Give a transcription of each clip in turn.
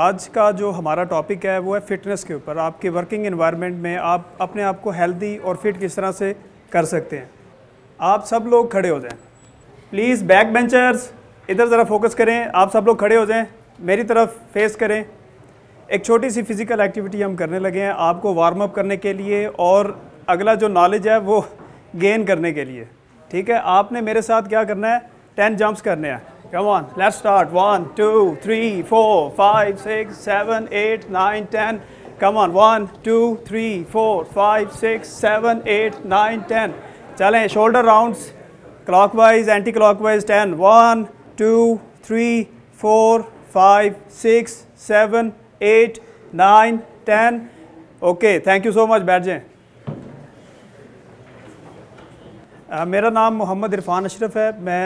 आज का जो हमारा टॉपिक है वो है फ़िटनेस के ऊपर। आपके वर्किंग एनवायरनमेंट में आप अपने आप को हेल्दी और फिट किस तरह से कर सकते हैं। आप सब लोग खड़े हो जाएं प्लीज़। बैक बेंचर्स इधर ज़रा फोकस करें। आप सब लोग खड़े हो जाएं, मेरी तरफ फेस करें। एक छोटी सी फिज़िकल एक्टिविटी हम करने लगे हैं आपको वार्म अप करने के लिए और अगला जो नॉलेज है वो गेन करने के लिए। ठीक है, आपने मेरे साथ क्या करना है, 10 जंप्स करने हैं। Come on, let's start. 1, 2, 3, 4, 5, 6, 7, 8, 9, 10. Come on, 1, 2, 3, 4, 5, 6, 7, 8, 9, 10. चलें, shoulder rounds, clockwise, anti-clockwise, 10. 1, 2, 3, 4, 5, 6, 7, 8, 9, 10. Okay, thank you so much. बैठ जाएं। मेरा नाम मोहम्मद इरफान अशरफ है। मैं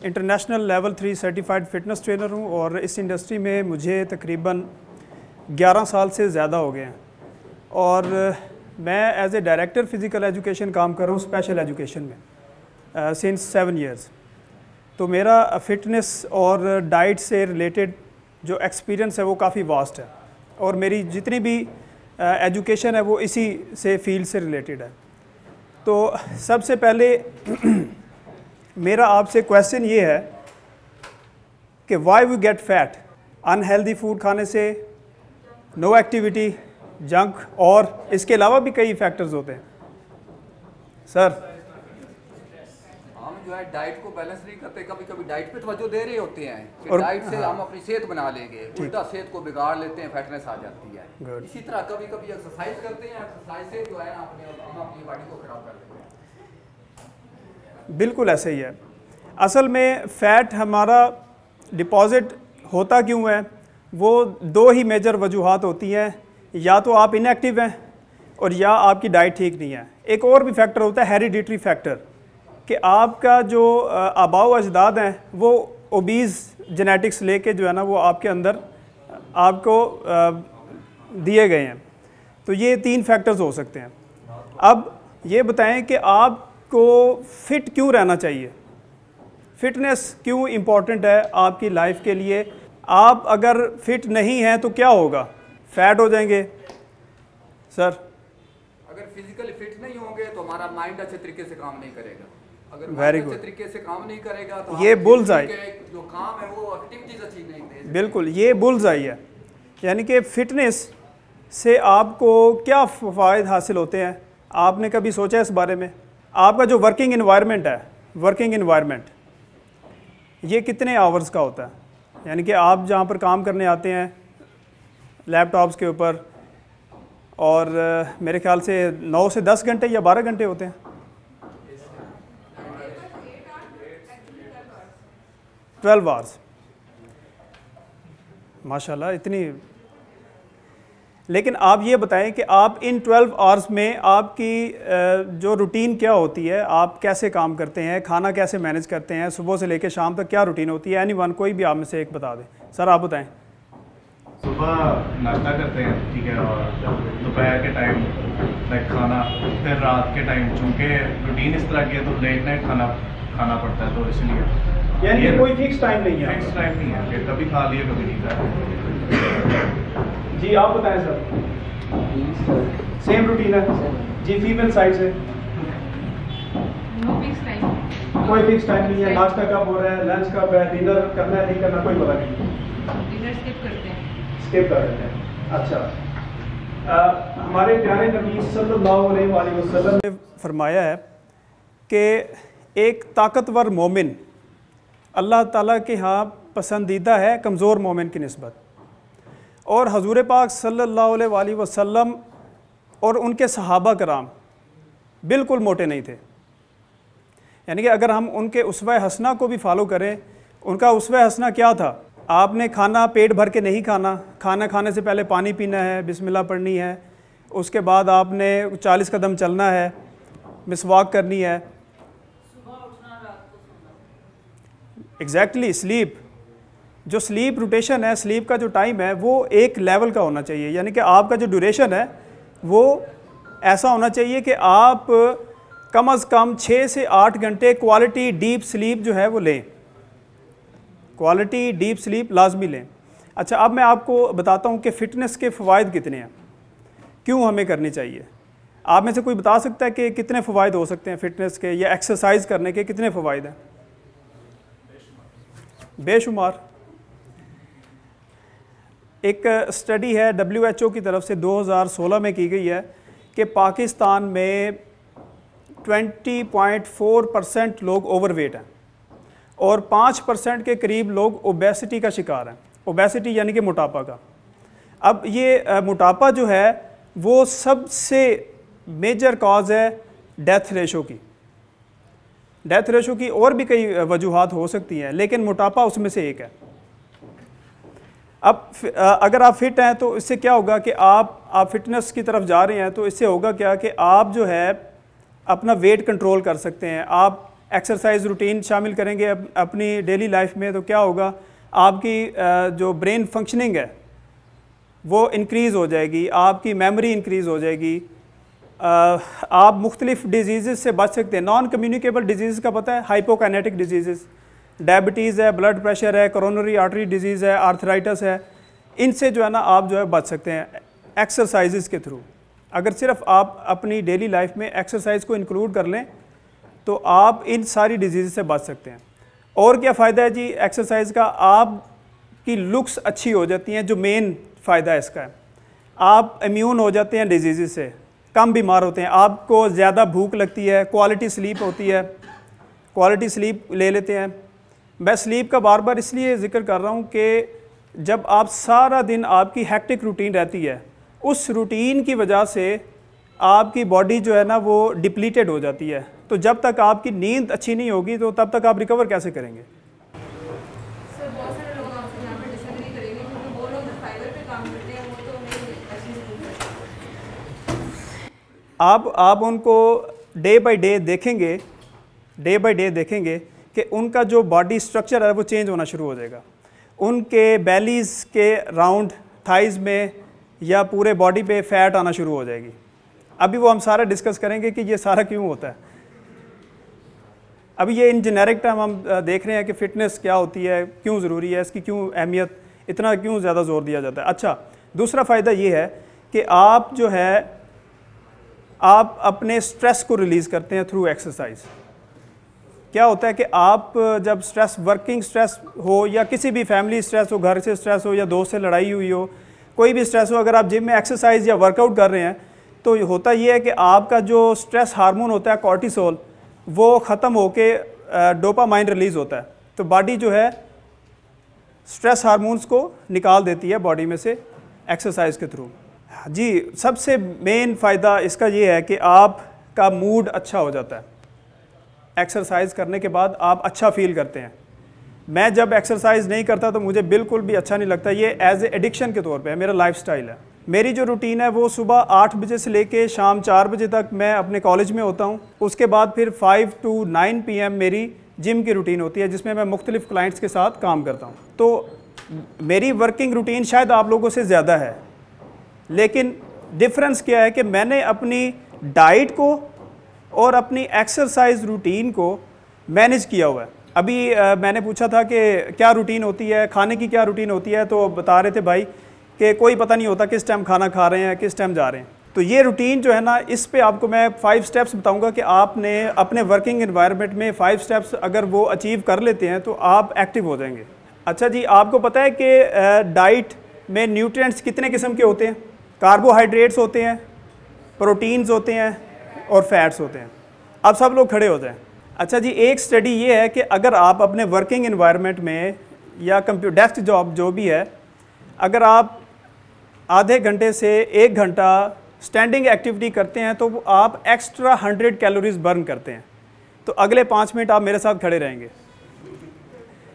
international level 3 certified fitness trainer हूँ और इस इंडस्ट्री में मुझे तकरीबन 11 साल से ज़्यादा हो गए हैं और मैं as a director physical education काम कर रहा हूँ स्पेशल एजुकेशन में सिंस 7 इयर्स। तो मेरा फ़िटनेस और डाइट से रिलेटेड जो एक्सपीरियंस है वो काफ़ी वास्ट है और मेरी जितनी भी एजुकेशन है वो इसी से फील्ड से रिलेटेड है। तो सबसे पहले मेरा आपसे क्वेश्चन ये है कि why we get fat. Unhealthy food खाने से, नो एक्टिविटी, जंक और इसके अलावा भी कई फैक्टर्स होते हैं। सर हम जो है डाइट को बैलेंस नहीं करते, कभी कभी डाइट पे तवज्जो दे रहे होते हैं कि डाइट से हम अपनी सेहत बना लेंगे, उल्टा सेहत को बिगाड़ लेते हैं, फिटनेस आ जाती है। इसी तरह कभी कभी एक्सरसाइज करते हैं, एक्सरसाइज से जो है ना हम अपनी बॉडी को खराब कर लेते हैं। बिल्कुल ऐसे ही है। असल में फ़ैट हमारा डिपॉज़िट होता क्यों है, वो दो ही मेजर वजूहात होती हैं, या तो आप इनएक्टिव हैं और या आपकी डाइट ठीक नहीं है। एक और भी फैक्टर होता है हेरिडिटरी फैक्टर, कि आपका जो आबाओ अजदाद हैं वो ओबीज़ जेनेटिक्स लेके जो है ना वो आपके अंदर आपको दिए गए हैं। तो ये 3 फैक्टर्स हो सकते हैं। अब ये बताएं कि आपको फिट क्यों रहना चाहिए, फिटनेस क्यों इम्पॉर्टेंट है आपकी लाइफ के लिए। आप अगर फिट नहीं हैं तो क्या होगा, फैट हो जाएंगे। सर अगर फिजिकली फिट नहीं होंगे तो हमारा माइंड अच्छे तरीके से काम नहीं करेगा। अगर वेरी अच्छे गुड, तरीके से काम नहीं करेगा तो ये बुल्स आई, जो काम है वो एक्टिविटीज अच्छी नहीं दे। बिल्कुल ये बुल्स आई है। यानी कि फिटनेस से आपको क्या फ़ायदे हासिल होते हैं, आपने कभी सोचा इस बारे में। आपका जो वर्किंग एनवायरनमेंट है, वर्किंग एनवायरनमेंट ये कितने आवर्स का होता है। यानी कि आप जहाँ पर काम करने आते हैं लैपटॉप्स के ऊपर, और मेरे ख्याल से 9 से 10 घंटे या 12 घंटे होते हैं। 12 आवर्स, माशाल्लाह इतनी। लेकिन आप ये बताएं कि आप इन 12 आवर्स में आपकी जो रूटीन क्या होती है, आप कैसे काम करते हैं, खाना कैसे मैनेज करते हैं, सुबह से लेकर शाम तक क्या रूटीन होती है। एनीवन, कोई भी आप में से एक बता दें। सर आप बताएं। सुबह नाश्ता करते हैं, ठीक है, और दोपहर के टाइम लाइक खाना, फिर रात के टाइम चूँकि रूटीन इस तरह की है तो लेट नाइट खाना पड़ता है, तो इसलिए यानी कोई फिक्स टाइम नहीं है। फिक्स टाइम नहीं है कि कभी खा लिया कभी नहीं खाया। जी आप बताएं सर। सेम रूटीन है जी, फीमेल साइड से कोई फिक्स टाइम नहीं है। नाश्ता कब हो रहा है, लंच कब है, डिनर करना है नहीं करना, कोई पता नहीं। डिनर स्किप करते हैं, स्किप कर देते हैं। अच्छा, हमारे प्यारे नबी सल्लल्लाहु अलैहि वसल्लम ने फरमाया है कि एक ताकतवर मोमिन अल्लाह ताला के यहाँ पसंदीदा है कमज़ोर मोमिन की निस्बत। और हजूर पाक सल्लल्लाहु अलैहि वसल्लम और उनके सहाबा कराम बिल्कुल मोटे नहीं थे। यानी कि अगर हम उनके उसवा हसना को भी फॉलो करें, उनका उसवा हसना क्या था, आपने खाना पेट भर के नहीं खाना, खाना खाने से पहले पानी पीना है, बिस्मिल्लाह पढ़नी है, उसके बाद आपने 40 कदम चलना है, मिसवाक करनी है, एग्जैक्टली स्लीप, जो स्लीप रोटेशन है, स्लीप का जो टाइम है वो एक लेवल का होना चाहिए। यानी कि आपका जो ड्यूरेशन है वो ऐसा होना चाहिए कि आप कम से कम 6 से 8 घंटे क्वालिटी डीप स्लीप जो है वो लें, क्वालिटी डीप स्लीप लाजमी लें। अच्छा, अब मैं आपको बताता हूँ कि फ़िटनेस के फ़वाइद कितने हैं, क्यों हमें करनी चाहिए। आप में से कोई बता सकता है कि कितने फ़वाइद हो सकते हैं फ़िटनेस के या एक्सरसाइज करने के, कितने फ़वाइद हैं? बेशुमार। एक स्टडी है WHO की तरफ से 2016 में की गई है कि पाकिस्तान में 20.4% लोग ओवरवेट हैं और 5% के करीब लोग ओबेसिटी का शिकार हैं। ओबेसिटी यानी कि मोटापा का। अब ये मोटापा जो है वो सबसे मेजर कॉज है डेथ रेशो की। डेथ रेशो की और भी कई वजूहात हो सकती हैं, लेकिन मोटापा उसमें से एक है। अब अगर आप फिट हैं तो इससे क्या होगा कि आप फिटनेस की तरफ जा रहे हैं, तो इससे होगा क्या कि आप जो है अपना वेट कंट्रोल कर सकते हैं। आप एक्सरसाइज रूटीन शामिल करेंगे अपनी डेली लाइफ में, तो क्या होगा, आपकी जो ब्रेन फंक्शनिंग है वो इंक्रीज़ हो जाएगी, आपकी मेमोरी इंक्रीज़ हो जाएगी, आप मुख्तलिफ डिजीज़ से बच सकते हैं। नॉन कम्युनिकेबल डिजीज़ का पता है, हाइपोकाइनेटिक डिजीज़, डायबिटीज़ है, ब्लड प्रेशर है, कोरोनरी आर्टरी डिजीज़ है, आर्थराइटिस है, इनसे जो है ना आप जो है बच सकते हैं एक्सरसाइजेस के थ्रू। अगर सिर्फ आप अपनी डेली लाइफ में एक्सरसाइज को इंक्लूड कर लें तो आप इन सारी डिजीज़ से बच सकते हैं। और क्या फ़ायदा है जी एक्सरसाइज का? आपकी लुक्स अच्छी हो जाती हैं, जो मेन फ़ायदा है इसका है। आप इम्यून हो जाते हैं डिजीज़ से, कम बीमार होते हैं, आपको ज़्यादा भूख लगती है, क्वालिटी स्लीप होती है, क्वालिटी स्लीप ले लेते हैं। मैं स्लीप का बार बार इसलिए ज़िक्र कर रहा हूँ कि जब आप सारा दिन आपकी हेक्टिक रूटीन रहती है, उस रूटीन की वजह से आपकी बॉडी जो है ना वो डिप्लीटेड हो जाती है। तो जब तक आपकी नींद अच्छी नहीं होगी तो तब तक आप रिकवर कैसे करेंगे? सर बहुत सारे लोग आपसे यहाँ पे डिसएग्री करेंगे क्योंकि वो लोग फाइबर पे काम करते हैं, वो तो नहीं ऐसे नहीं करते। आप उनको डे बाय डे देखेंगे कि उनका जो बॉडी स्ट्रक्चर है वो चेंज होना शुरू हो जाएगा। उनके बैलीज़ के राउंड थाइज़ में या पूरे बॉडी पे फैट आना शुरू हो जाएगी। अभी वो हम सारा डिस्कस करेंगे कि ये सारा क्यों होता है। अभी ये इन जेनेरिक टर्म हम देख रहे हैं कि फ़िटनेस क्या होती है, क्यों ज़रूरी है, इसकी क्यों अहमियत, इतना क्यों ज़्यादा ज़ोर दिया जाता है। अच्छा, दूसरा फ़ायदा ये है कि आप जो है आप अपने स्ट्रेस को रिलीज़ करते हैं थ्रू एक्सरसाइज। क्या होता है कि आप जब स्ट्रेस, वर्किंग स्ट्रेस हो या किसी भी फैमिली स्ट्रेस हो, घर से स्ट्रेस हो या दोस्त से लड़ाई हुई हो, कोई भी स्ट्रेस हो, अगर आप जिम में एक्सरसाइज या वर्कआउट कर रहे हैं तो होता ये है कि आपका जो स्ट्रेस हार्मोन होता है कॉर्टिसोल, वो ख़त्म होके डोपामाइन रिलीज़ होता है। तो बॉडी जो है स्ट्रेस हार्मोन्स को निकाल देती है बॉडी में से एक्सरसाइज के थ्रू। जी, सबसे मेन फ़ायदा इसका ये है कि आपका मूड अच्छा हो जाता है। एक्सरसाइज करने के बाद आप अच्छा फील करते हैं। मैं जब एक्सरसाइज नहीं करता तो मुझे बिल्कुल भी अच्छा नहीं लगता। ये एज ए एडिक्शन के तौर पे है, मेरा लाइफस्टाइल है। मेरी जो रूटीन है वो सुबह 8 बजे से लेके शाम 4 बजे तक मैं अपने कॉलेज में होता हूँ। उसके बाद फिर 5 to 9 PM मेरी जिम की रूटीन होती है, जिसमें मैं मुख्तलिफ क्लाइंट्स के साथ काम करता हूँ। तो मेरी वर्किंग रूटीन शायद आप लोगों से ज़्यादा है, लेकिन डिफरेंस क्या है कि मैंने अपनी डाइट को और अपनी एक्सरसाइज रूटीन को मैनेज किया हुआ है। अभी मैंने पूछा था कि क्या रूटीन होती है, खाने की क्या रूटीन होती है, तो बता रहे थे भाई कि कोई पता नहीं होता किस टाइम खाना खा रहे हैं, किस टाइम जा रहे हैं। तो ये रूटीन जो है ना, इस पे आपको मैं 5 स्टेप्स बताऊंगा कि आपने अपने वर्किंग एनवायरनमेंट में 5 स्टेप्स अगर वो अचीव कर लेते हैं तो आप एक्टिव हो जाएंगे। अच्छा जी, आपको पता है कि डाइट में न्यूट्रिएंट्स कितने किस्म के होते हैं? कार्बोहाइड्रेट्स होते हैं, प्रोटीन्स होते हैं और फैट्स होते हैं। अब सब लोग खड़े हो जाएं। अच्छा जी, एक स्टडी ये है कि अगर आप अपने वर्किंग एनवायरनमेंट में या डेस्क जॉब जो भी है, अगर आप आधे घंटे से 1 घंटा स्टैंडिंग एक्टिविटी करते हैं तो आप एक्स्ट्रा 100 कैलोरीज बर्न करते हैं। तो अगले 5 मिनट आप मेरे साथ खड़े रहेंगे,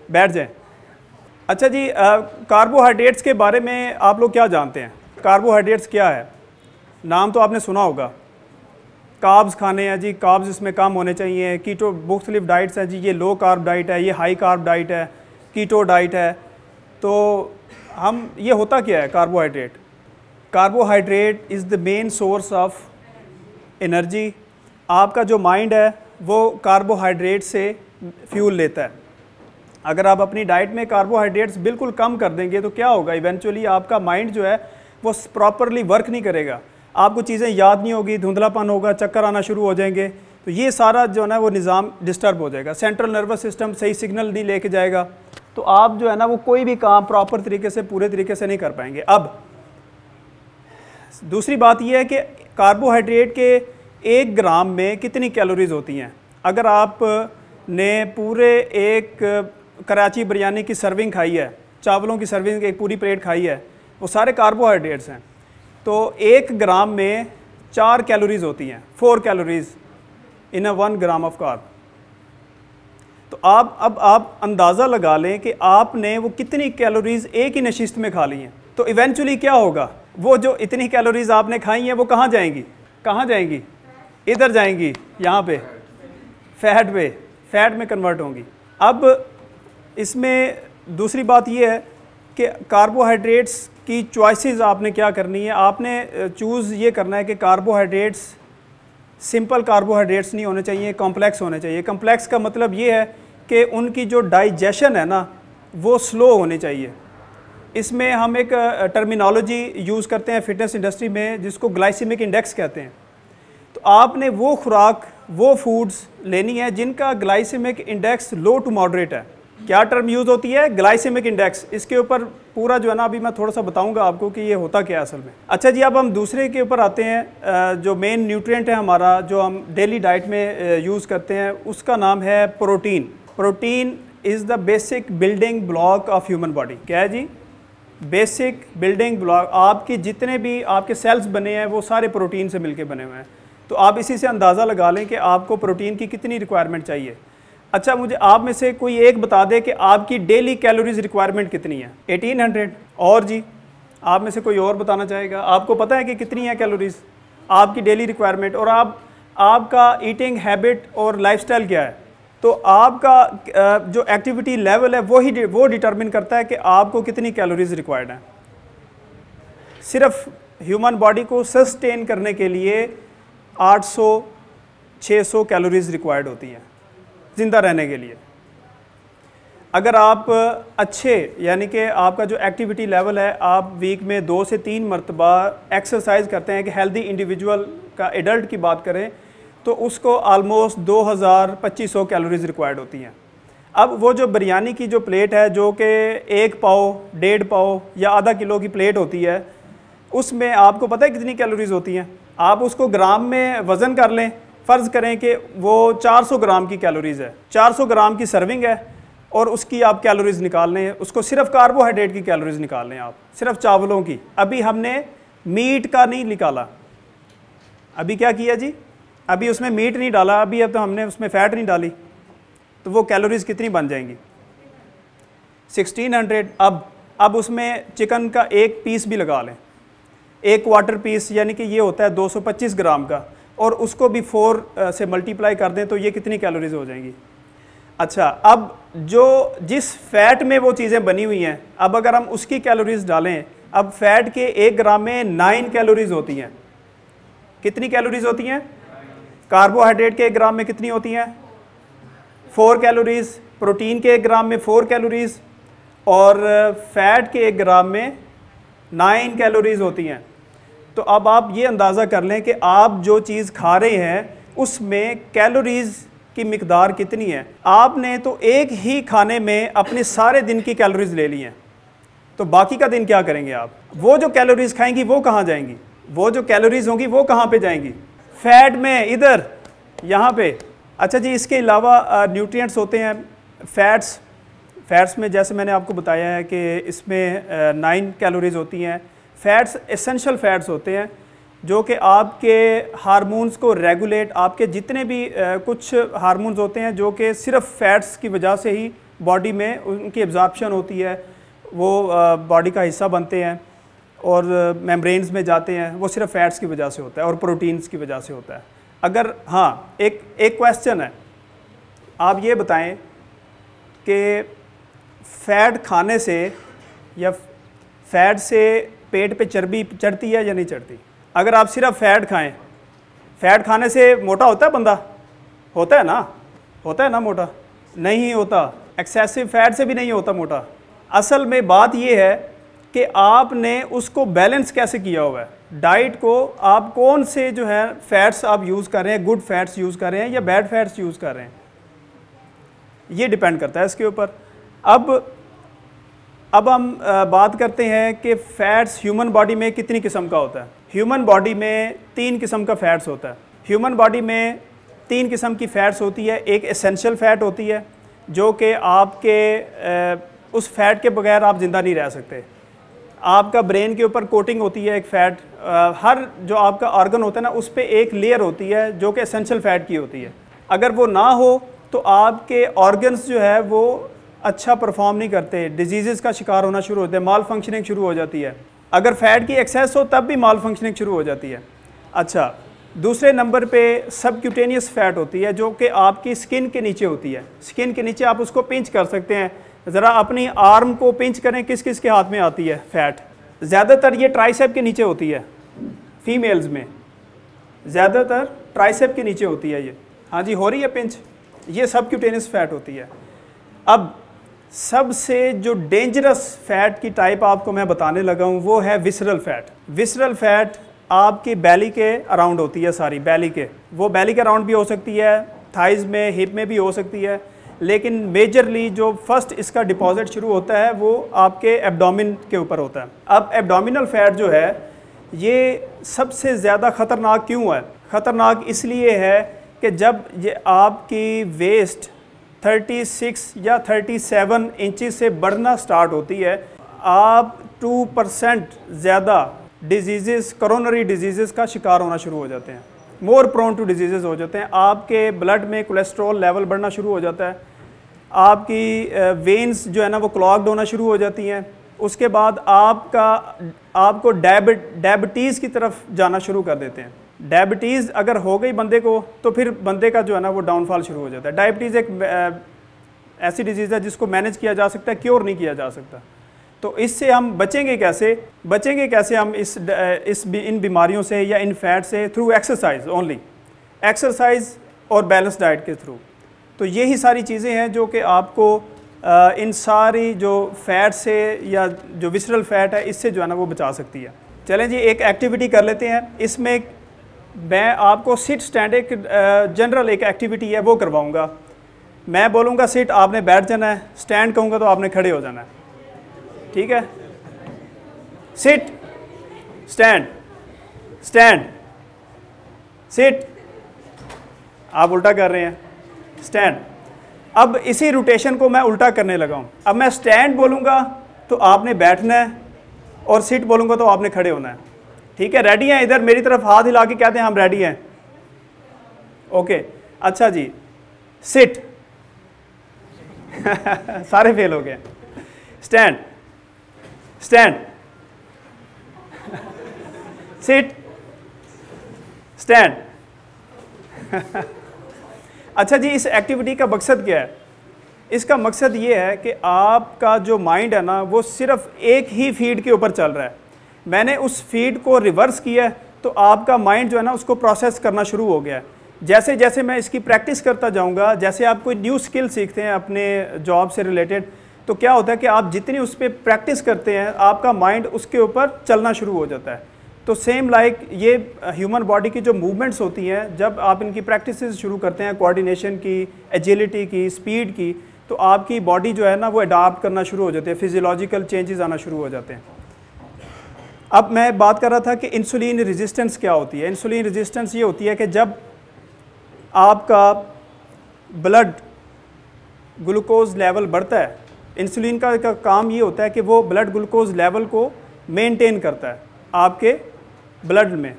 बैठ जाएं। अच्छा जी, कार्बोहाइड्रेट्स के बारे में आप लोग क्या जानते हैं? कार्बोहाइड्रेट्स क्या है? नाम तो आपने सुना होगा। कार्ब्स खाने हैं जी, कार्ब्स इसमें कम होने चाहिए। कीटो मुख्तलिफ डाइट्स हैं जी, ये लो कार्ब डाइट है, ये हाई कार्ब डाइट है, कीटो डाइट है। तो हम ये होता क्या है carbohydrate? Carbohydrate is the main source of energy. आपका जो माइंड है वो कार्बोहाइड्रेट से फ्यूल लेता है। अगर आप अपनी डाइट में कार्बोहाइड्रेट्स बिल्कुल कम कर देंगे तो क्या होगा, इवेंचुअली आपका माइंड जो है वो प्रॉपरली वर्क नहीं करेगा, आपको चीज़ें याद नहीं होगी, धुंधलापन होगा, चक्कर आना शुरू हो जाएंगे। तो ये सारा जो है ना वो निज़ाम डिस्टर्ब हो जाएगा, सेंट्रल नर्वस सिस्टम सही सिग्नल नहीं लेके जाएगा, तो आप जो है ना वो कोई भी काम प्रॉपर तरीके से पूरे तरीके से नहीं कर पाएंगे। अब दूसरी बात यह है कि कार्बोहाइड्रेट के 1 ग्राम में कितनी कैलोरीज होती हैं। अगर आप ने पूरे एक कराची बिरयानी की सर्विंग खाई है, चावलों की सर्विंग एक पूरी प्लेट खाई है, वो सारे कार्बोहाइड्रेट्स हैं, तो 1 ग्राम में 4 कैलोरीज होती हैं, 4 calories in 1 gram of carb. तो आप अंदाज़ा लगा लें कि आपने वो कितनी कैलोरीज एक ही नशिस्त में खा ली हैं। तो इवेंचुअली क्या होगा, वो जो इतनी कैलोरीज आपने खाई हैं वो कहाँ जाएंगी, कहाँ जाएंगी, इधर जाएंगी, यहाँ पे फैट में कन्वर्ट होंगी। अब इसमें दूसरी बात ये है कि कार्बोहाइड्रेट्स की चॉइसेस आपने क्या करनी है, आपने चूज़ ये करना है कि कार्बोहाइड्रेट्स सिंपल कार्बोहाइड्रेट्स नहीं होने चाहिए, कॉम्प्लेक्स होने चाहिए। कॉम्प्लेक्स का मतलब ये है कि उनकी जो डाइजेशन है ना वो स्लो होनी चाहिए। इसमें हम एक टर्मिनोलॉजी यूज़ करते हैं फिटनेस इंडस्ट्री में जिसको ग्लाइसेमिक इंडेक्स कहते हैं। तो आपने वो खुराक, वो फूड्स लेनी है जिनका glycemic index low to moderate है। क्या टर्म यूज़ होती है, ग्लाइसेमिक इंडेक्स। इसके ऊपर पूरा जो है ना अभी मैं थोड़ा सा बताऊंगा आपको कि ये होता क्या है असल में। अच्छा जी, अब हम दूसरे के ऊपर आते हैं। जो मेन न्यूट्रिएंट है हमारा, जो हम डेली डाइट में यूज़ करते हैं, उसका नाम है protein. Protein is the basic building block of human body. क्या है जी, बेसिक बिल्डिंग ब्लॉक। आपके जितने भी आपके सेल्स बने हैं वो सारे प्रोटीन से मिलके बने हुए हैं। तो आप इसी से अंदाज़ा लगा लें कि आपको प्रोटीन की कितनी रिक्वायरमेंट चाहिए। अच्छा, मुझे आप में से कोई एक बता दे कि आपकी डेली कैलोरीज रिक्वायरमेंट कितनी है। 1800। और जी, आप में से कोई और बताना चाहेगा, आपको पता है कि कितनी है कैलोरीज आपकी डेली रिक्वायरमेंट, और आपका ईटिंग हैबिट और लाइफस्टाइल क्या है। तो आपका जो एक्टिविटी लेवल है वो डिटरमिन करता है कि आपको कितनी कैलोरीज रिक्वायर्ड है। सिर्फ ह्यूमन बॉडी को सस्टेन करने के लिए 800-600 कैलोरीज रिक्वायर्ड होती हैं ज़िंदा रहने के लिए। अगर आप अच्छे, यानी कि आपका जो एक्टिविटी लेवल है, आप वीक में 2 से 3 मरतबा एक्सरसाइज करते हैं, कि हेल्दी इंडिविजुअल का एडल्ट की बात करें तो उसको आलमोस्ट 2000-2500 कैलोरीज रिक्वायर्ड होती हैं। अब वो जो बिरयानी की जो प्लेट है, जो कि 1 पाव, 1.5 पाव या आधा किलो की प्लेट होती है, उसमें आपको पता है कितनी कैलोरीज होती हैं। आप उसको ग्राम में वज़न कर लें, फ़र्ज़ करें कि वो 400 ग्राम की कैलोरीज़ है, 400 ग्राम की सर्विंग है, और उसकी आप कैलोरीज़ निकाल लें, उसको सिर्फ कार्बोहाइड्रेट की कैलोरीज़ निकाल लें आप, सिर्फ चावलों की। अभी हमने मीट का नहीं निकाला, अभी क्या किया जी, अभी उसमें मीट नहीं डाला, अभी अब तो हमने उसमें फ़ैट नहीं डाली, तो वो कैलोरीज़ कितनी बन जाएंगी, 1600। अब उसमें चिकन का 1 पीस भी लगा लें, 1 क्वार्टर पीस, यानी कि ये होता है 225 ग्राम का, और उसको भी 4 से मल्टीप्लाई कर दें तो ये कितनी कैलोरीज हो जाएंगी। अच्छा, अब जिस फैट में वो चीज़ें बनी हुई हैं, अब अगर हम उसकी कैलोरीज डालें, अब फैट के 1 ग्राम में 9 कैलोरीज होती हैं। कितनी कैलोरीज होती हैं, कार्बोहाइड्रेट के 1 ग्राम में कितनी होती हैं, 4 कैलोरीज, प्रोटीन के 1 ग्राम में 4 कैलोरीज, और फैट के 1 ग्राम में 9 कैलोरीज होती हैं। तो अब आप ये अंदाज़ा कर लें कि आप जो चीज़ खा रहे हैं उसमें कैलोरीज़ की मिकदार कितनी है। आपने तो एक ही खाने में अपने सारे दिन की कैलोरीज़ ले ली हैं, तो बाकी का दिन क्या करेंगे आप। वो जो कैलोरीज़ खाएंगी वो कहाँ जाएंगी, वो जो कैलोरीज़ होंगी वो कहाँ पे जाएंगी, फैट में, इधर यहाँ पे। अच्छा जी, इसके अलावा न्यूट्रिएंट्स होते हैं फैट्स में, जैसे मैंने आपको बताया है कि इसमें 9 कैलोरीज़ होती हैं। फैट्स एसेंशियल फैट्स होते हैं जो कि आपके हार्मोन्स को रेगुलेट, आपके जितने भी कुछ हार्मोन्स होते हैं जो कि सिर्फ फैट्स की वजह से ही बॉडी में उनकी एब्जॉर्प्शन होती है, वो बॉडी का हिस्सा बनते हैं और मेम्ब्रेन्स में जाते हैं, वो सिर्फ फैट्स की वजह से होता है और प्रोटीन्स की वजह से होता है। अगर हाँ, एक क्वेश्चन है, आप ये बताएं कि फ़ैट खाने से या फ़ैट से पेट पे चर्बी चढ़ती है या नहीं चढ़ती। अगर आप सिर्फ फ़ैट खाएं, फ़ैट खाने से मोटा होता है बंदा, होता है ना मोटा, नहीं होता। एक्सेसिव फैट से भी नहीं होता मोटा। असल में बात ये है कि आपने उसको बैलेंस कैसे किया हुआ है, डाइट को आप कौन से जो है फैट्स आप यूज़ कर रहे हैं, गुड फैट्स यूज़ कर रहे हैं या बैड फैट्स यूज़ कर रहे हैं, ये डिपेंड करता है इसके ऊपर। अब हम बात करते हैं कि फ़ैट्स ह्यूमन बॉडी में कितनी किस्म का होता है। ह्यूमन बॉडी में 3 किस्म का फ़ैट्स होता है। ह्यूमन बॉडी में 3 किस्म की फ़ैट्स होती है। एक एसेंशियल फ़ैट होती है जो कि आपके उस फैट के बगैर आप ज़िंदा नहीं रह सकते। आपका ब्रेन के ऊपर कोटिंग होती है एक फ़ैट, हर जो आपका ऑर्गन होता है ना उस पर एक लेयर होती है जो कि एसेंशियल फ़ैट की होती है। अगर वो ना हो तो आपके ऑर्गन्स जो है वो अच्छा परफॉर्म नहीं करते, डिजीज़ का शिकार होना शुरू होते हैं, माल फंक्शनिंग शुरू हो जाती है। अगर फैट की एक्सेस हो तब भी माल फंक्शनिंग शुरू हो जाती है। अच्छा, दूसरे नंबर पे सबक्यूटेनियस फैट होती है जो कि आपकी स्किन के नीचे होती है। स्किन के नीचे आप उसको पिंच कर सकते हैं। ज़रा अपनी आर्म को पिंच करें, किस किस के हाथ में आती है फैट। ज़्यादातर ये ट्राइसेप के नीचे होती है, फीमेल्स में ज़्यादातर ट्राइसेप के नीचे होती है ये। हाँ जी, हो रही है पिंच, ये सबक्यूटेनियस फैट होती है। अब सबसे जो डेंजरस फैट की टाइप आपको मैं बताने लगा हूँ वो है विसरल फैट। विसरल फैट आपकी बैली के अराउंड होती है, सारी बैली के, वो बैली के अराउंड भी हो सकती है, थाइज़ में, हिप में भी हो सकती है, लेकिन मेजरली जो फर्स्ट इसका डिपॉजिट शुरू होता है वो आपके एब्डोमिन के ऊपर होता है। अब एब्डोमिनल फैट जो है ये सबसे ज़्यादा ख़तरनाक क्यों है? ख़तरनाक इसलिए है कि जब ये आपकी वेस्ट 36 या 37 इंचेस से बढ़ना स्टार्ट होती है, आप 2% ज़्यादा डिजीज़, कोरोनरी डिजीज़ का शिकार होना शुरू हो जाते हैं, मोर प्रोन टू डिजीज़ हो जाते हैं। आपके ब्लड में कोलेस्ट्रॉल लेवल बढ़ना शुरू हो जाता है, आपकी वेन्स जो है ना वो क्लॉग्ड होना शुरू हो जाती हैं। उसके बाद आपको डायबिटीज़ की तरफ जाना शुरू कर देते हैं। डायबिटीज़ अगर हो गई बंदे को तो फिर बंदे का जो है ना वो डाउनफॉल शुरू हो जाता है। डायबिटीज़ एक ऐसी डिजीज़ है जिसको मैनेज किया जा सकता है, क्योर नहीं किया जा सकता। तो इससे हम बचेंगे कैसे हम इन बीमारियों से या इन फैट से? थ्रू एक्सरसाइज ओनली, एक्सरसाइज और बैलेंस डाइट के थ्रू। तो यही सारी चीज़ें हैं जो कि आपको इन सारी जो फैट से या जो विसरल फैट है इससे जो है ना वो बचा सकती है। चलें जी, एक एक्टिविटी कर लेते हैं। इसमें मैं आपको सिट स्टैंड, एक जनरल एक एक्टिविटी है वो करवाऊंगा। मैं बोलूँगा सिट, आपने बैठ जाना है, स्टैंड कहूँगा तो आपने खड़े हो जाना है, ठीक है? Sit, stand, stand, sit. आप उल्टा कर रहे हैं, स्टैंड। अब इसी रोटेशन को मैं उल्टा करने लगा हूँ। अब मैं स्टैंड बोलूँगा तो आपने बैठना है और सिट बोलूँगा तो आपने खड़े होना है, ठीक है? रेडी हैं? इधर मेरी तरफ हाथ हिला के कहते हैं हम रेडी हैं। ओके, अच्छा जी, सिट। सारे फेल हो गए। Stand, stand, sit, stand. अच्छा जी, इस एक्टिविटी का मकसद क्या है? इसका मकसद ये है कि आपका जो माइंड है ना वो सिर्फ एक ही फीड के ऊपर चल रहा है। मैंने उस फीड को रिवर्स किया तो आपका माइंड जो है ना उसको प्रोसेस करना शुरू हो गया है। जैसे जैसे मैं इसकी प्रैक्टिस करता जाऊंगा, जैसे आप कोई न्यू स्किल सीखते हैं अपने जॉब से रिलेटेड, तो क्या होता है कि आप जितनी उस पर प्रैक्टिस करते हैं आपका माइंड उसके ऊपर चलना शुरू हो जाता है। तो सेम लाइक ये ह्यूमन बॉडी की जो मूवमेंट्स होती हैं, जब आप इनकी प्रैक्टिस शुरू करते हैं, कोऑर्डिनेशन की, एजिलिटी की, स्पीड की, तो आपकी बॉडी जो है ना वो अडाप्ट करना शुरू हो जाती है, फिजियोलॉजिकल चेंजेस आना शुरू हो जाते हैं। अब मैं बात कर रहा था कि इंसुलिन रेजिस्टेंस क्या होती है। इंसुलिन रेजिस्टेंस ये होती है कि जब आपका ब्लड ग्लूकोज लेवल बढ़ता है, इंसुलिन का काम ये होता है कि वो ब्लड ग्लूकोज लेवल को मेंटेन करता है। आपके ब्लड में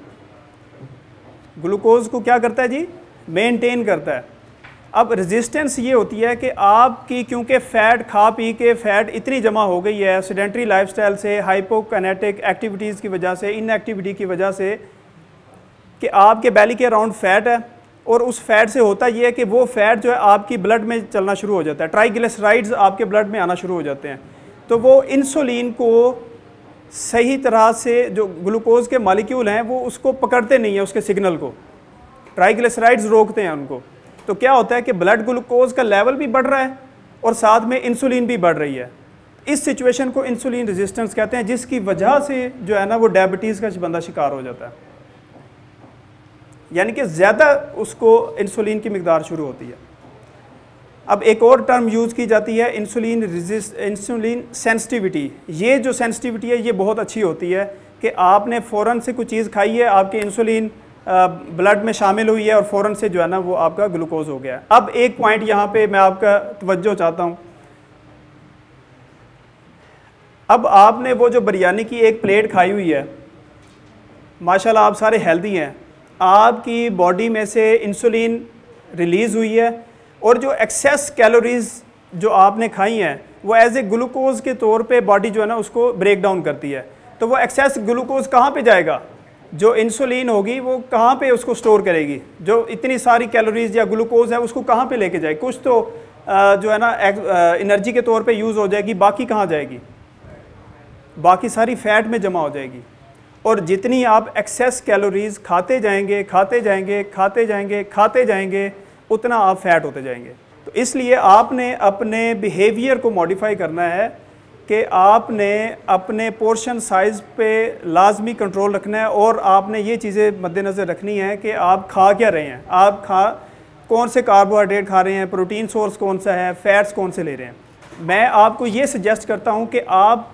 ग्लूकोज को क्या करता है जी? मेंटेन करता है। अब रेजिस्टेंस ये होती है कि आपकी क्योंकि फ़ैट खा पी के फ़ैट इतनी जमा हो गई है सेडेंट्री लाइफस्टाइल से, हाइपोकाइनेटिक एक्टिविटीज़ की वजह से, इनएक्टिविटी की वजह से, कि आपके बैली के अराउंड फ़ैट है और उस फैट से होता ये है कि वो फ़ैट जो है आपकी ब्लड में चलना शुरू हो जाता है, ट्राइग्लिसराइड्स आपके ब्लड में आना शुरू हो जाते हैं। तो वो इंसुलिन को सही तरह से, जो ग्लूकोज के मॉलिक्यूल हैं वो उसको पकड़ते नहीं है, उसके सिग्नल को, ट्राइग्लिसराइड्स रोकते हैं उनको। तो क्या होता है कि ब्लड ग्लूकोज का लेवल भी बढ़ रहा है और साथ में इंसुलिन भी बढ़ रही है। इस सिचुएशन को इंसुलिन रेजिस्टेंस कहते हैं, जिसकी वजह से जो है ना वो डायबिटीज़ का बंदा शिकार हो जाता है, यानी कि ज़्यादा उसको इंसुलिन की मिकदार शुरू होती है। अब एक और टर्म यूज़ की जाती है इंसुलिन सेंसिटिविटी। ये जो सेंसिटिविटी है ये बहुत अच्छी होती है कि आपने फ़ौरन से कोई चीज़ खाई है, आपके इंसुलिन ब्लड में शामिल हुई है और फ़ौरन से जो है ना वो आपका ग्लूकोज हो गया है। अब एक पॉइंट यहाँ पे मैं आपका तवज्जो चाहता हूँ। अब आपने वो जो बिरयानी की एक प्लेट खाई हुई है, माशाल्लाह आप सारे हेल्दी हैं, आपकी बॉडी में से इंसुलिन रिलीज़ हुई है और जो एक्सेस कैलोरीज़ जो आपने खाई हैं वो एज ए ग्लूकोज के तौर पे बॉडी जो है ना उसको ब्रेक डाउन करती है। तो वो एक्सेस ग्लूकोज कहाँ पे जाएगा? जो इंसुलिन होगी वो कहाँ पे उसको स्टोर करेगी? जो इतनी सारी कैलोरीज या ग्लूकोज है उसको कहाँ पे लेके जाएगी? कुछ तो जो है ना एनर्जी के तौर पे यूज़ हो जाएगी, बाकी कहाँ जाएगी? बाकी सारी फ़ैट में जमा हो जाएगी। और जितनी आप एक्सेस कैलोरीज खाते जाएंगे खाते जाएंगे खाते जाएंगे खाते जाएंगे उतना आप फैट होते जाएंगे। तो इसलिए आपने अपने बिहेवियर को मॉडिफाई करना है कि आपने अपने पोर्शन साइज़ पे लाजमी कंट्रोल रखना है और आपने ये चीज़ें मद्देनज़र रखनी है कि आप खा क्या रहे हैं, आप कौन से कार्बोहाइड्रेट खा रहे हैं, प्रोटीन सोर्स कौन सा है, फैट्स कौन से ले रहे हैं। मैं आपको ये सजेस्ट करता हूँ कि आप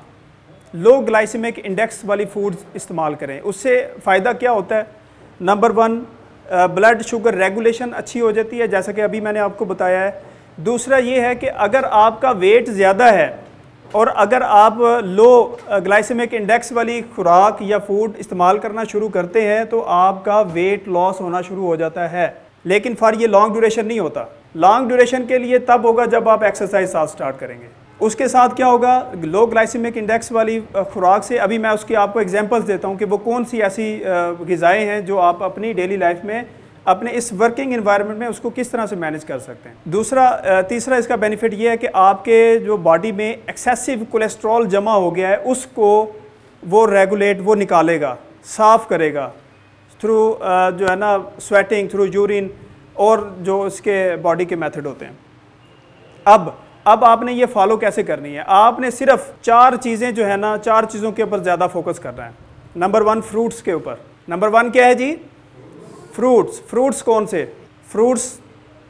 लो ग्लाइसेमिक इंडेक्स वाली फूड्स इस्तेमाल करें। उससे फ़ायदा क्या होता है? नंबर 1, ब्लड शुगर रेगुलेशन अच्छी हो जाती है, जैसा कि अभी मैंने आपको बताया है। दूसरा ये है कि अगर आपका वेट ज़्यादा है और अगर आप लो ग्लाइसेमिक इंडेक्स वाली खुराक या फूड इस्तेमाल करना शुरू करते हैं तो आपका वेट लॉस होना शुरू हो जाता है, लेकिन फॉर ये लॉन्ग ड्यूरेशन नहीं होता। लॉन्ग ड्यूरेशन के लिए तब होगा जब आप एक्सरसाइज साथ स्टार्ट करेंगे। उसके साथ क्या होगा? लो ग्लाइसेमिक इंडेक्स वाली खुराक से अभी मैं उसकी आपको एग्जांपल्स देता हूँ कि वो कौन सी ऐसी ग़िज़ाएँ हैं जो आप अपनी डेली लाइफ में अपने इस वर्किंग एनवायरनमेंट में उसको किस तरह से मैनेज कर सकते हैं। तीसरा इसका बेनिफिट ये है कि आपके जो बॉडी में एक्सेसिव कोलेस्ट्रॉल जमा हो गया है उसको वो रेगुलेट, वो निकालेगा, साफ़ करेगा थ्रू जो है ना स्वेटिंग, थ्रू यूरिन और जो इसके बॉडी के मेथड होते हैं। अब आपने ये फॉलो कैसे करनी है? आपने सिर्फ 4 चीज़ें जो है ना, 4 चीज़ों के ऊपर ज़्यादा फोकस करना है। नंबर 1 फ्रूट्स के ऊपर। नंबर 1 क्या है जी? फ्रूट्स। फ्रूट्स कौन से? Fruits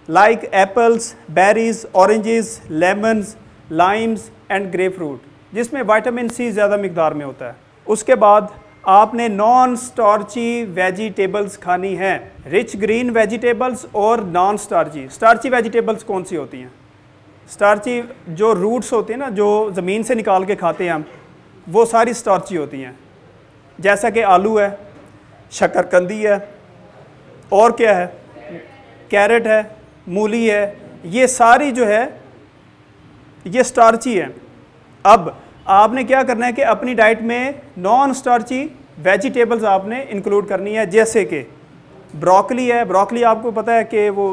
like apples, berries, oranges, lemons, Lyme's and grep fruit, जिसमें विटामिन सी ज़्यादा मिकदार में होता है। उसके बाद आपने नॉन स्टार्ची वेजिटेबल्स खानी हैं, रिच ग्रीन वेजिटेबल्स और नॉन स्टार्ची। स्टार्ची वेजिटेबल्स कौन सी होती हैं? स्टार्ची जो रूट्स होते हैं ना, जो ज़मीन से निकाल के खाते हैं हम, वो सारी स्टार्ची होती हैं, जैसा कि आलू है, शकरकंदी है, और क्या है, कैरेट है, मूली है, ये सारी जो है ये स्टार्ची है। अब आपने क्या करना है कि अपनी डाइट में नॉन स्टार्ची वेजिटेबल्स आपने इंक्लूड करनी है, जैसे कि ब्रोकली है। ब्रोकली आपको पता है कि वो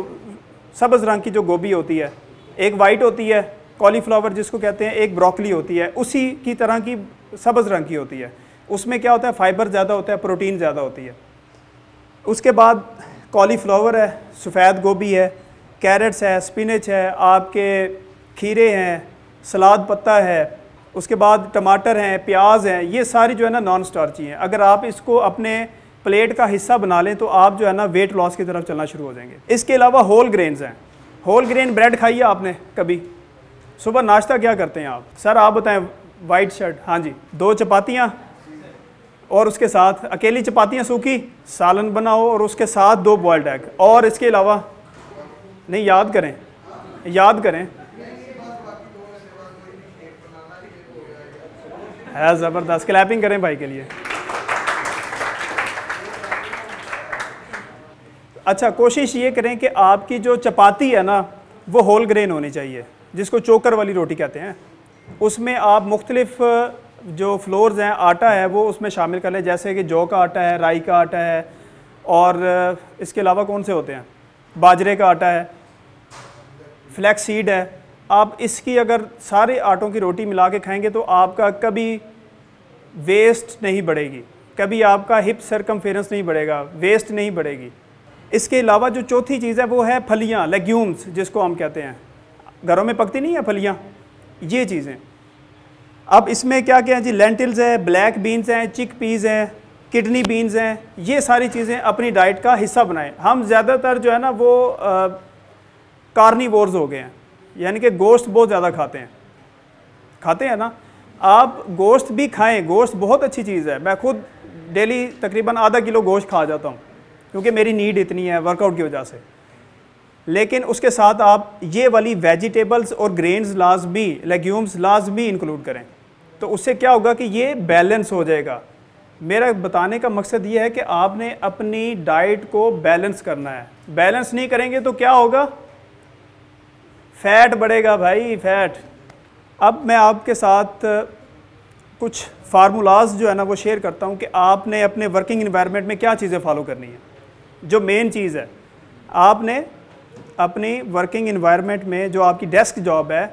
सब्ज़ रंग की जो गोभी होती है, एक वाइट होती है कॉलीफ्लावर जिसको कहते हैं, एक ब्रोकली होती है उसी की तरह की सब्ज़ रंग की होती है। उसमें क्या होता है? फाइबर ज़्यादा होता है, प्रोटीन ज़्यादा होती है। उसके बाद कॉलीफ्लावर है, सफ़ेद गोभी है, कैरेट्स है, स्पिनच है, आपके खीरे हैं, सलाद पत्ता है, उसके बाद टमाटर हैं, प्याज हैं, ये सारी जो है ना नॉन स्टार्ची हैं। अगर आप इसको अपने प्लेट का हिस्सा बना लें तो आप जो है ना वेट लॉस की तरफ चलना शुरू हो जाएंगे। इसके अलावा होल ग्रेन्स हैं। होल ग्रेन ब्रेड खाई है आपने कभी? सुबह नाश्ता क्या करते हैं आप? सर आप बताएं। वाइट शर्ट, हाँ जी। 2 चपातियाँ और उसके साथ अकेली चपातियाँ सूखी, सालन बनाओ और उसके साथ 2 बॉइल्ड एग, और इसके अलावा नहीं, याद करें, याद करें। है ज़बरदस्त, क्लैपिंग करें भाई के लिए। अच्छा, कोशिश ये करें कि आपकी जो चपाती है ना वो होल ग्रेन होनी चाहिए, जिसको चोकर वाली रोटी कहते हैं। उसमें आप मुख्तलिफ जो फ्लोर्स हैं, आटा है, वो उसमें शामिल कर लें, जैसे कि जौ का आटा है, राई का आटा है, और इसके अलावा कौन से होते हैं, बाजरे का आटा है, फ्लैक्स सीड है। आप इसकी अगर सारे आटों की रोटी मिला के खाएंगे तो आपका कभी वेस्ट नहीं बढ़ेगी, कभी आपका हिप सर्कमफेरेंस नहीं बढ़ेगा, वेस्ट नहीं बढ़ेगी। इसके अलावा जो चौथी चीज़ है वो है फलियाँ, लेग्यूम्स जिसको हम कहते हैं। घरों में पकती नहीं है फलियाँ, ये चीज़ें। अब इसमें क्या क्या है जी, लेंटिल्स है, ब्लैक बीन्स हैं, चिक पीज़ हैं, किडनी बीन्स हैं, ये सारी चीज़ें अपनी डाइट का हिस्सा बनाएं। हम ज़्यादातर जो है ना वो कार्निवोर्स हो गए हैं, यानी कि गोश्त बहुत ज़्यादा खाते हैं ना। आप गोश्त भी खाएं, गोश्त बहुत अच्छी चीज़ है। मैं खुद डेली तकरीबन आधा किलो गोश्त खा जाता हूँ क्योंकि मेरी नीड इतनी है वर्कआउट की वजह से। लेकिन उसके साथ आप ये वाली वेजिटेबल्स और ग्रेन्स लाजमी, लेग्यूम्स लाजमी इंक्लूड करें, तो उससे क्या होगा कि ये बैलेंस हो जाएगा। मेरा बताने का मकसद ये है कि आपने अपनी डाइट को बैलेंस करना है। बैलेंस नहीं करेंगे तो क्या होगा, फैट बढ़ेगा भाई, फैट। अब मैं आपके साथ कुछ फार्मूलाज जो है ना वो शेयर करता हूँ कि आपने अपने वर्किंग इन्वायरमेंट में क्या चीज़ें फॉलो करनी है। जो मेन चीज़ है, आपने अपनी वर्किंग इन्वायरमेंट में जो आपकी डेस्क जॉब है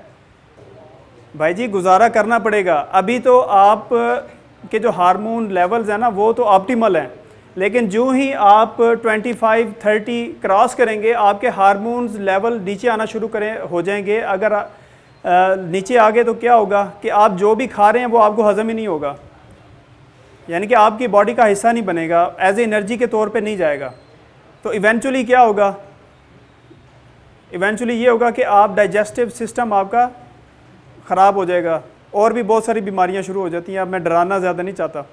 भाई जी, गुजारा करना पड़ेगा। अभी तो आप के जो हार्मोन लेवल्स हैं ना वो तो ऑप्टिमल हैं, लेकिन जो ही आप 25-30 क्रॉस करेंगे आपके हार्मोन्स लेवल नीचे आना शुरू हो जाएंगे। अगर नीचे आ गए तो क्या होगा कि आप जो भी खा रहे हैं वो आपको हजम ही नहीं होगा, यानी कि आपकी बॉडी का हिस्सा नहीं बनेगा, एज ए एनर्जी के तौर पे नहीं जाएगा। तो इवेंचुअली क्या होगा, इवेंचुअली ये होगा कि आप डाइजेस्टिव सिस्टम आपका ख़राब हो जाएगा और भी बहुत सारी बीमारियां शुरू हो जाती हैं। अब मैं डराना ज़्यादा नहीं चाहता।